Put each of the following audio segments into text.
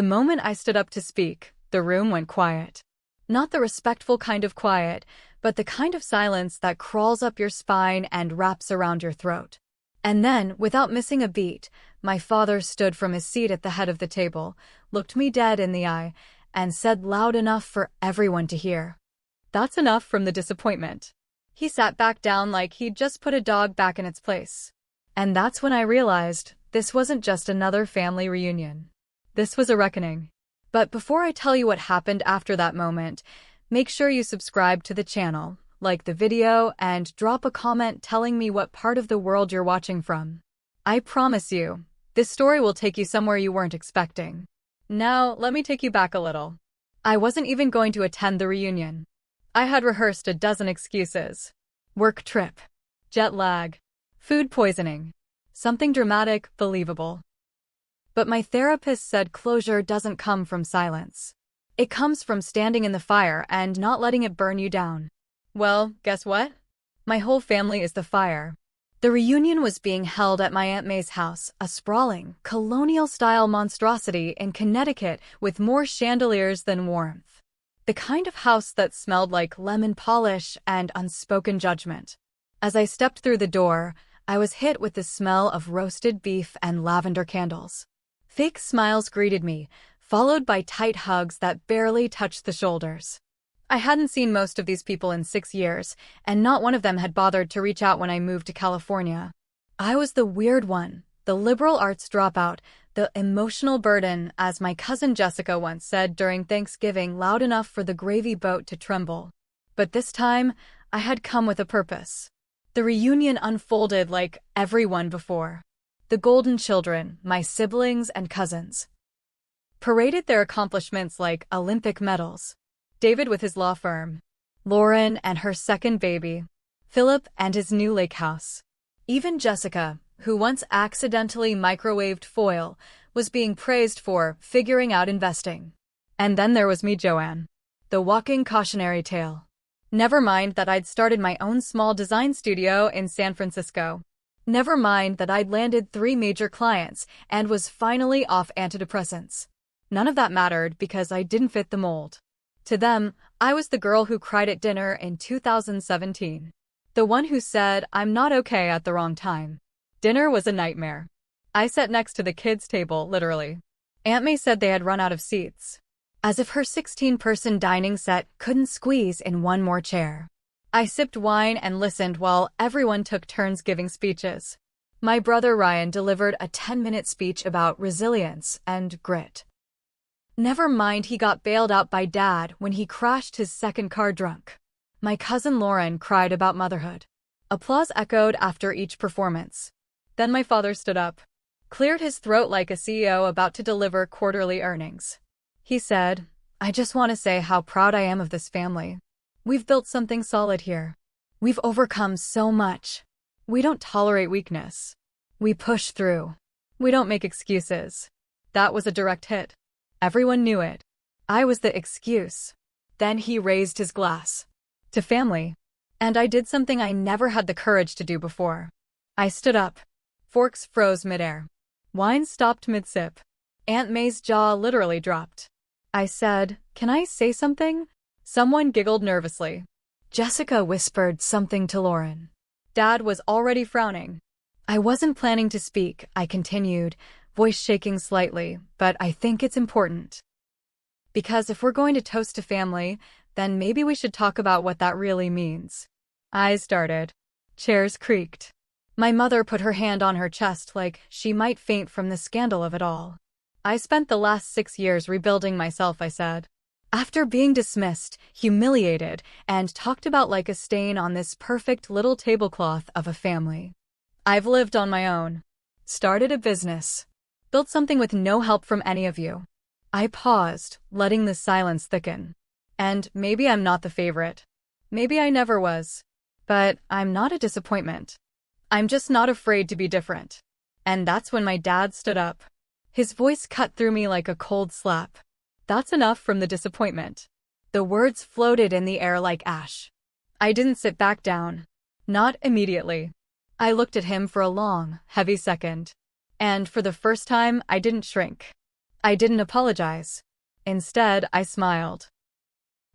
The moment I stood up to speak, the room went quiet. Not the respectful kind of quiet, but the kind of silence that crawls up your spine and wraps around your throat. And then, without missing a beat, my father stood from his seat at the head of the table, looked me dead in the eye, and said loud enough for everyone to hear, "That's enough from the disappointment." He sat back down like he'd just put a dog back in its place. And that's when I realized this wasn't just another family reunion. This was a reckoning. But before I tell you what happened after that moment, make sure you subscribe to the channel, like the video, and drop a comment telling me what part of the world you're watching from. I promise you, this story will take you somewhere you weren't expecting. Now, let me take you back a little. I wasn't even going to attend the reunion. I had rehearsed a dozen excuses. Work trip, jet lag, food poisoning, something dramatic, believable. But my therapist said closure doesn't come from silence. It comes from standing in the fire and not letting it burn you down. Well, guess what? My whole family is the fire. The reunion was being held at my Aunt May's house, a sprawling, colonial-style monstrosity in Connecticut with more chandeliers than warmth. The kind of house that smelled like lemon polish and unspoken judgment. As I stepped through the door, I was hit with the smell of roasted beef and lavender candles. Fake smiles greeted me, followed by tight hugs that barely touched the shoulders. I hadn't seen most of these people in 6 years, and not one of them had bothered to reach out when I moved to California. I was the weird one, the liberal arts dropout, the emotional burden, as my cousin Jessica once said during Thanksgiving, loud enough for the gravy boat to tremble. But this time, I had come with a purpose. The reunion unfolded like everyone before. The golden children, my siblings and cousins, paraded their accomplishments like Olympic medals. David with his law firm, Lauren and her second baby, Philip and his new lake house. Even Jessica, who once accidentally microwaved foil, was being praised for figuring out investing. And then there was me, Joanne, the walking cautionary tale. Never mind that I'd started my own small design studio in San Francisco. Never mind that I'd landed 3 major clients and was finally off antidepressants. None of that mattered because I didn't fit the mold. To them, I was the girl who cried at dinner in 2017. The one who said, "I'm not okay" at the wrong time. Dinner was a nightmare. I sat next to the kids' table, literally. Aunt May said they had run out of seats. As if her 16-person dining set couldn't squeeze in one more chair. I sipped wine and listened while everyone took turns giving speeches. My brother Ryan delivered a 10-minute speech about resilience and grit. Never mind he got bailed out by Dad when he crashed his second car drunk. My cousin Lauren cried about motherhood. Applause echoed after each performance. Then my father stood up, cleared his throat like a CEO about to deliver quarterly earnings. He said, "I just want to say how proud I am of this family. We've built something solid here. We've overcome so much. We don't tolerate weakness. We push through. We don't make excuses." That was a direct hit. Everyone knew it. I was the excuse. Then he raised his glass. To family. And I did something I never had the courage to do before. I stood up. Forks froze midair. Wine stopped mid-sip. Aunt May's jaw literally dropped. I said, "Can I say something?" Someone giggled nervously. Jessica whispered something to Lauren. Dad was already frowning. I wasn't planning to speak, I continued, voice shaking slightly, "but I think it's important. Because if we're going to toast to family, then maybe we should talk about what that really means." Eyes darted. Chairs creaked. My mother put her hand on her chest like she might faint from the scandal of it all. "I spent the last 6 years rebuilding myself," I said. After being dismissed, humiliated, and talked about like a stain on this perfect little tablecloth of a family. I've lived on my own. Started a business. Built something with no help from any of you. I paused, letting the silence thicken. And maybe I'm not the favorite. Maybe I never was. But I'm not a disappointment. I'm just not afraid to be different. And that's when my dad stood up. His voice cut through me like a cold slap. "That's enough from the disappointment." The words floated in the air like ash. I didn't sit back down. Not immediately. I looked at him for a long, heavy second. And for the first time, I didn't shrink. I didn't apologize. Instead, I smiled.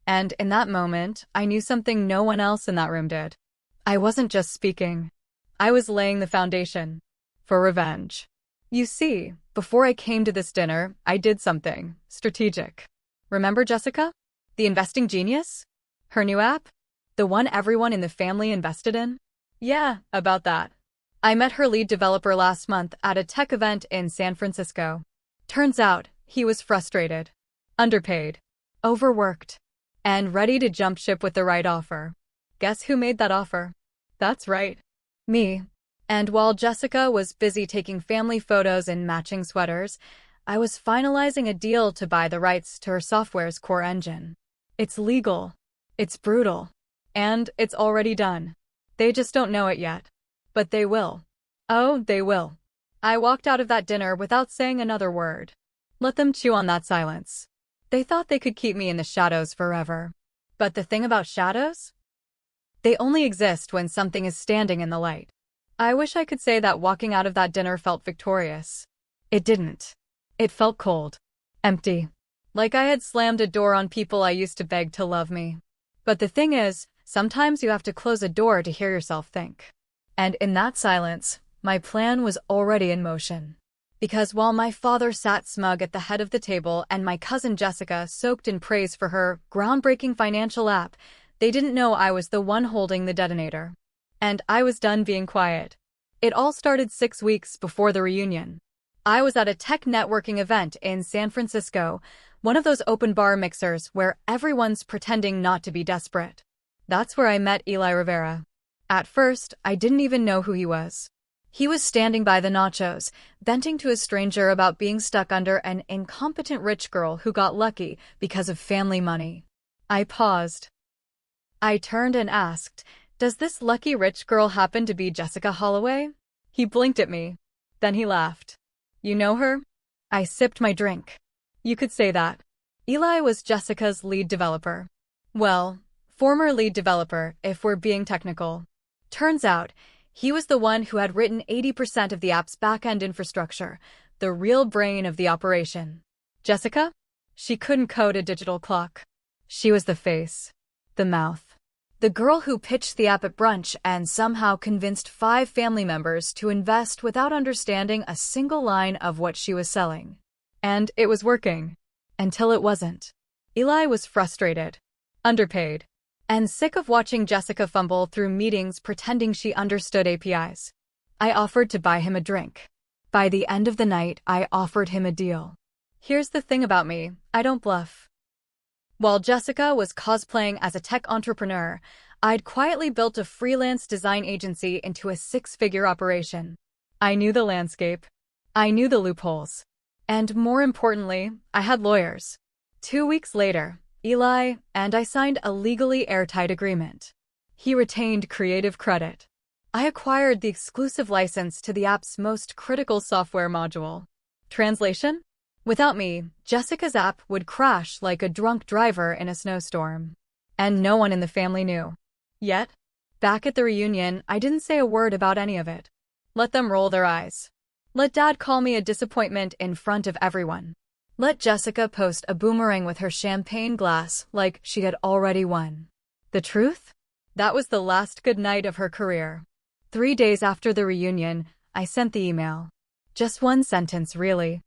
And in that moment, I knew something no one else in that room did. I wasn't just speaking. I was laying the foundation for revenge. You see, before I came to this dinner, I did something strategic. Remember Jessica? The investing genius? Her new app? The one everyone in the family invested in? Yeah, about that. I met her lead developer last month at a tech event in San Francisco. Turns out, he was frustrated, underpaid, overworked, and ready to jump ship with the right offer. Guess who made that offer? That's right, me. And while Jessica was busy taking family photos in matching sweaters, I was finalizing a deal to buy the rights to her software's core engine. It's legal, it's brutal, and it's already done. They just don't know it yet. But they will. Oh, they will. I walked out of that dinner without saying another word. Let them chew on that silence. They thought they could keep me in the shadows forever. But the thing about shadows? They only exist when something is standing in the light. I wish I could say that walking out of that dinner felt victorious. It didn't. It felt cold. Empty. Like I had slammed a door on people I used to beg to love me. But the thing is, sometimes you have to close a door to hear yourself think. And in that silence, my plan was already in motion. Because while my father sat smug at the head of the table and my cousin Jessica soaked in praise for her groundbreaking financial app, they didn't know I was the one holding the detonator. And I was done being quiet. It all started 6 weeks before the reunion. I was at a tech networking event in San Francisco, one of those open bar mixers where everyone's pretending not to be desperate. That's where I met Eli Rivera. At first, I didn't even know who he was. He was standing by the nachos, venting to a stranger about being stuck under an incompetent rich girl who got lucky because of family money. I paused. I turned and asked, "Does this lucky rich girl happen to be Jessica Holloway?" He blinked at me. Then he laughed. "You know her?" I sipped my drink. You could say that. Eli was Jessica's lead developer. Well, former lead developer, if we're being technical. Turns out, he was the one who had written 80% of the app's back-end infrastructure, the real brain of the operation. Jessica? She couldn't code a digital clock. She was the face, the mouth. The girl who pitched the app at brunch and somehow convinced 5 family members to invest without understanding a single line of what she was selling. And it was working. Until it wasn't. Eli was frustrated, underpaid, and sick of watching Jessica fumble through meetings pretending she understood APIs. I offered to buy him a drink. By the end of the night, I offered him a deal. Here's the thing about me, I don't bluff. While Jessica was cosplaying as a tech entrepreneur, I'd quietly built a freelance design agency into a 6-figure operation. I knew the landscape. I knew the loopholes. And more importantly, I had lawyers. 2 weeks later, Eli and I signed a legally airtight agreement. He retained creative credit. I acquired the exclusive license to the app's most critical software module. Translation? Without me, Jessica's app would crash like a drunk driver in a snowstorm. And no one in the family knew. Yet, back at the reunion, I didn't say a word about any of it. Let them roll their eyes. Let Dad call me a disappointment in front of everyone. Let Jessica post a boomerang with her champagne glass like she had already won. The truth? That was the last good night of her career. 3 days after the reunion, I sent the email. Just one sentence, really.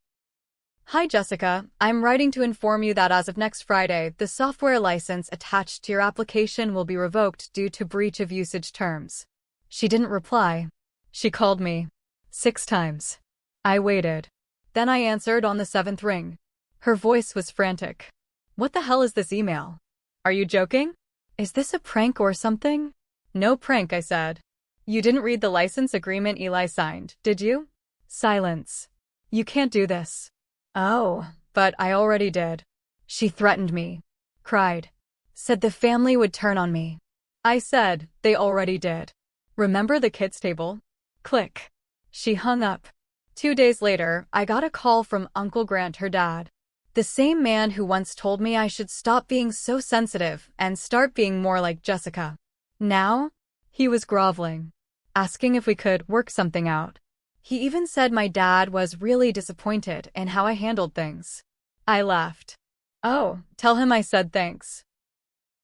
"Hi Jessica, I'm writing to inform you that as of next Friday, the software license attached to your application will be revoked due to breach of usage terms." She didn't reply. She called me 6 times. I waited. Then I answered on the 7th ring. Her voice was frantic. "What the hell is this email? Are you joking? Is this a prank or something?" "No prank," I said. "You didn't read the license agreement Eli signed, did you?" Silence. "You can't do this." "Oh, but I already did." She threatened me. Cried. Said the family would turn on me. I said, they already did. "Remember the kids' table?" Click. She hung up. 2 days later, I got a call from Uncle Grant, her dad. The same man who once told me I should stop being so sensitive and start being more like Jessica. Now, he was groveling, asking if we could work something out. He even said my dad was really disappointed in how I handled things. I laughed. Oh, tell him I said thanks.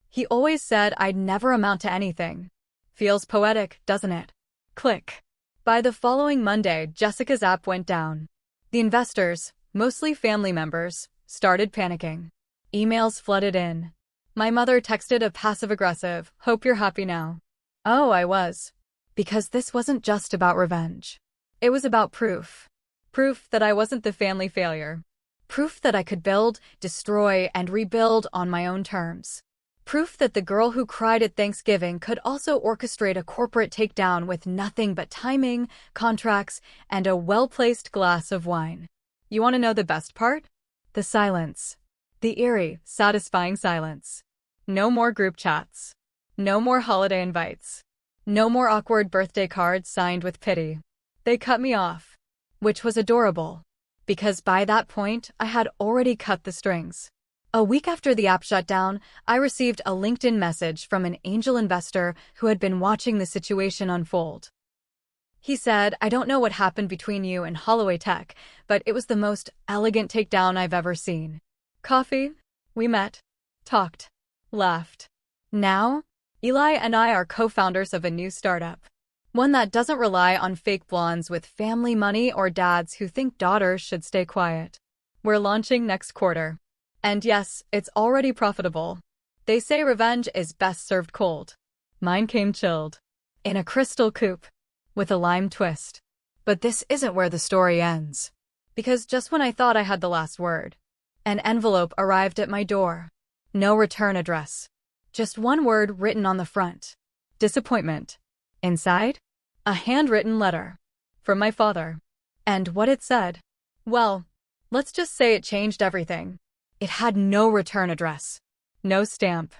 He always said I'd never amount to anything. Feels poetic, doesn't it? Click. By the following Monday, Jessica's app went down. The investors, mostly family members, started panicking. Emails flooded in. My mother texted a passive-aggressive, "Hope you're happy now." Oh, I was. Because this wasn't just about revenge. It was about proof. Proof that I wasn't the family failure. Proof that I could build, destroy, and rebuild on my own terms. Proof that the girl who cried at Thanksgiving could also orchestrate a corporate takedown with nothing but timing, contracts, and a well-placed glass of wine. You want to know the best part? The silence. The eerie, satisfying silence. No more group chats. No more holiday invites. No more awkward birthday cards signed with pity. They cut me off. Which was adorable. Because by that point, I had already cut the strings. A week after the app shut down, I received a LinkedIn message from an angel investor who had been watching the situation unfold. He said, "I don't know what happened between you and Holloway Tech, but it was the most elegant takedown I've ever seen. Coffee? We met, talked, laughed. Now, Eli and I are co-founders of a new startup. One that doesn't rely on fake blondes with family money or dads who think daughters should stay quiet. We're launching next quarter. And yes, it's already profitable. They say revenge is best served cold. Mine came chilled. In a crystal coupe. With a lime twist. But this isn't where the story ends. Because just when I thought I had the last word, an envelope arrived at my door. No return address. Just one word written on the front. Disappointment. Inside? A handwritten letter. From my father. And what it said? Well, let's just say it changed everything. It had no return address. No stamp.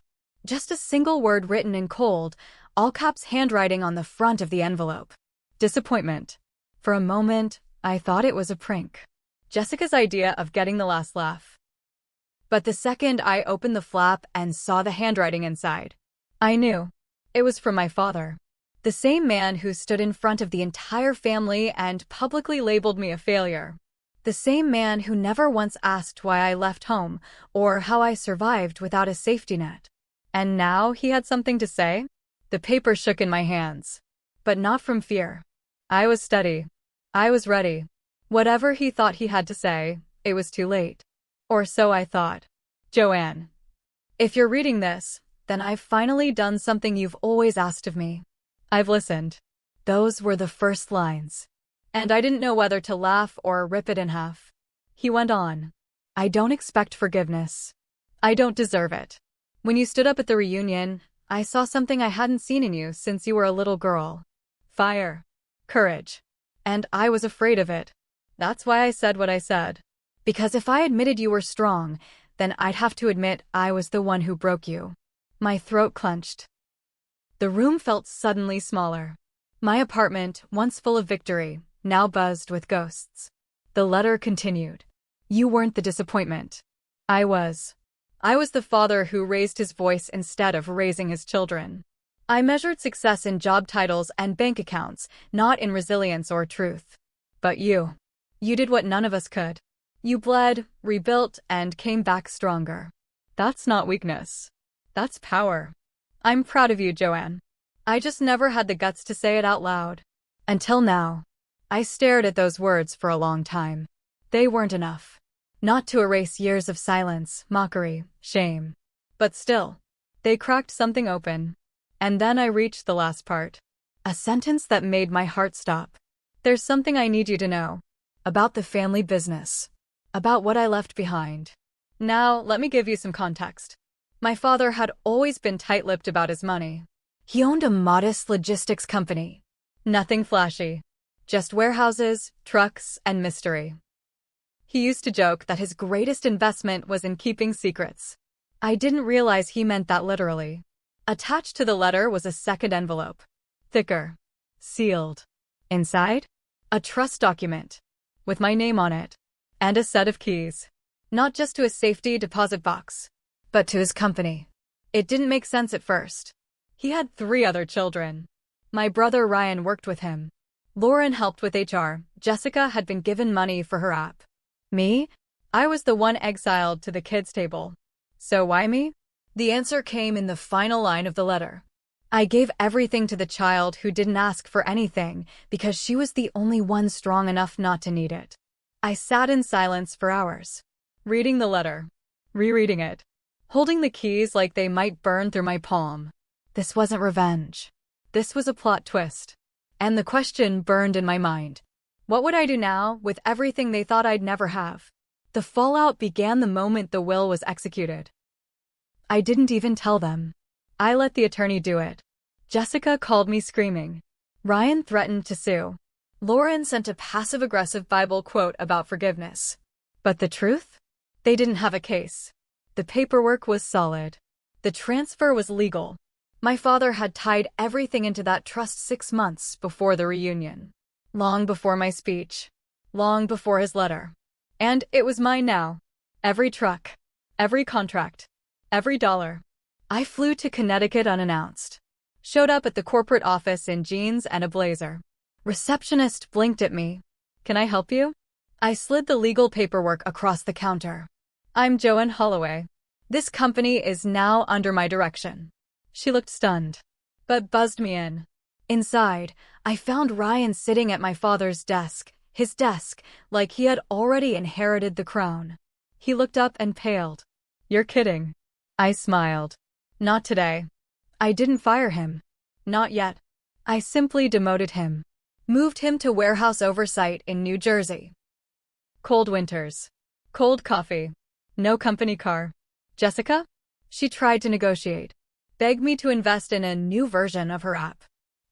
Just a single word written in cold, all-caps handwriting on the front of the envelope. Disappointment. For a moment, I thought it was a prank. Jessica's idea of getting the last laugh. But the second I opened the flap and saw the handwriting inside, I knew. It was from my father. The same man who stood in front of the entire family and publicly labeled me a failure. The same man who never once asked why I left home or how I survived without a safety net. And now he had something to say? The paper shook in my hands. But not from fear. I was steady. I was ready. Whatever he thought he had to say, it was too late. Or so I thought. Joanne. If you're reading this, then I've finally done something you've always asked of me. I've listened. Those were the first lines. And I didn't know whether to laugh or rip it in half. He went on. I don't expect forgiveness. I don't deserve it. When you stood up at the reunion, I saw something I hadn't seen in you since you were a little girl. Fire. Courage. And I was afraid of it. That's why I said what I said. Because if I admitted you were strong, then I'd have to admit I was the one who broke you. My throat clenched. The room felt suddenly smaller. My apartment, once full of victory, now buzzed with ghosts. The letter continued. You weren't the disappointment. I was. I was the father who raised his voice instead of raising his children. I measured success in job titles and bank accounts, not in resilience or truth. But you did what none of us could. You bled, rebuilt, and came back stronger. That's not weakness. That's power. I'm proud of you, Joanne. I just never had the guts to say it out loud. Until now. I stared at those words for a long time. They weren't enough. Not to erase years of silence, mockery, shame. But still, they cracked something open. And then I reached the last part. A sentence that made my heart stop. There's something I need you to know. About the family business. About what I left behind. Now, let me give you some context. My father had always been tight-lipped about his money. He owned a modest logistics company. Nothing flashy. Just warehouses, trucks, and mystery. He used to joke that his greatest investment was in keeping secrets. I didn't realize he meant that literally. Attached to the letter was a second envelope. Thicker. Sealed. Inside? A trust document. With my name on it. And a set of keys. Not just to a safety deposit box, but to his company. It didn't make sense at first. He had 3 other children. My brother Ryan worked with him. Lauren helped with HR. Jessica had been given money for her app. Me? I was the one exiled to the kids' table. So why me? The answer came in the final line of the letter. I gave everything to the child who didn't ask for anything because she was the only one strong enough not to need it. I sat in silence for hours, reading the letter, rereading it, holding the keys like they might burn through my palm. This wasn't revenge. This was a plot twist. And the question burned in my mind. What would I do now with everything they thought I'd never have? The fallout began the moment the will was executed. I didn't even tell them. I let the attorney do it. Jessica called me screaming. Ryan threatened to sue. Lauren sent a passive-aggressive Bible quote about forgiveness. But the truth? They didn't have a case. The paperwork was solid. The transfer was legal. My father had tied everything into that trust 6 months before the reunion. Long before my speech. Long before his letter. And it was mine now. Every truck. Every contract. Every dollar. I flew to Connecticut unannounced. Showed up at the corporate office in jeans and a blazer. Receptionist blinked at me. Can I help you? I slid the legal paperwork across the counter. I'm Joanne Holloway. This company is now under my direction. She looked stunned, but buzzed me in. Inside, I found Ryan sitting at my father's desk, his desk, like he had already inherited the crown. He looked up and paled. You're kidding. I smiled. Not today. I didn't fire him. Not yet. I simply demoted him. Moved him to warehouse oversight in New Jersey. Cold winters. Cold coffee. No company car. Jessica? She tried to negotiate. Begged me to invest in a new version of her app.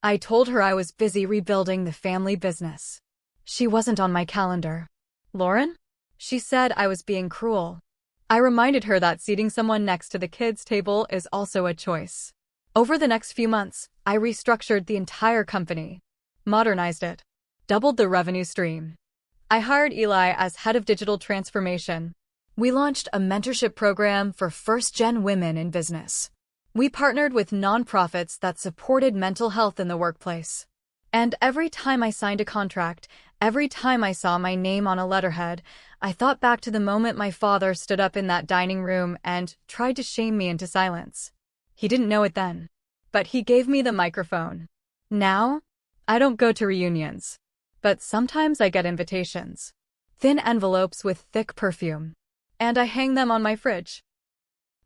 I told her I was busy rebuilding the family business. She wasn't on my calendar. Lauren? She said I was being cruel. I reminded her that seating someone next to the kids' table is also a choice. Over the next few months, I restructured the entire company. Modernized it. Doubled the revenue stream. I hired Eli as head of digital transformation. We launched a mentorship program for first-gen women in business. We partnered with nonprofits that supported mental health in the workplace. And every time I signed a contract, every time I saw my name on a letterhead, I thought back to the moment my father stood up in that dining room and tried to shame me into silence. He didn't know it then, but he gave me the microphone. Now, I don't go to reunions, but sometimes I get invitations. Thin envelopes with thick perfume. And I hang them on my fridge.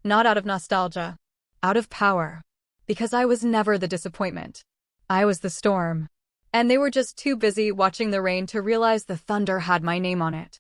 Not out of nostalgia. Out of power. Because I was never the disappointment. I was the storm. And they were just too busy watching the rain to realize the thunder had my name on it.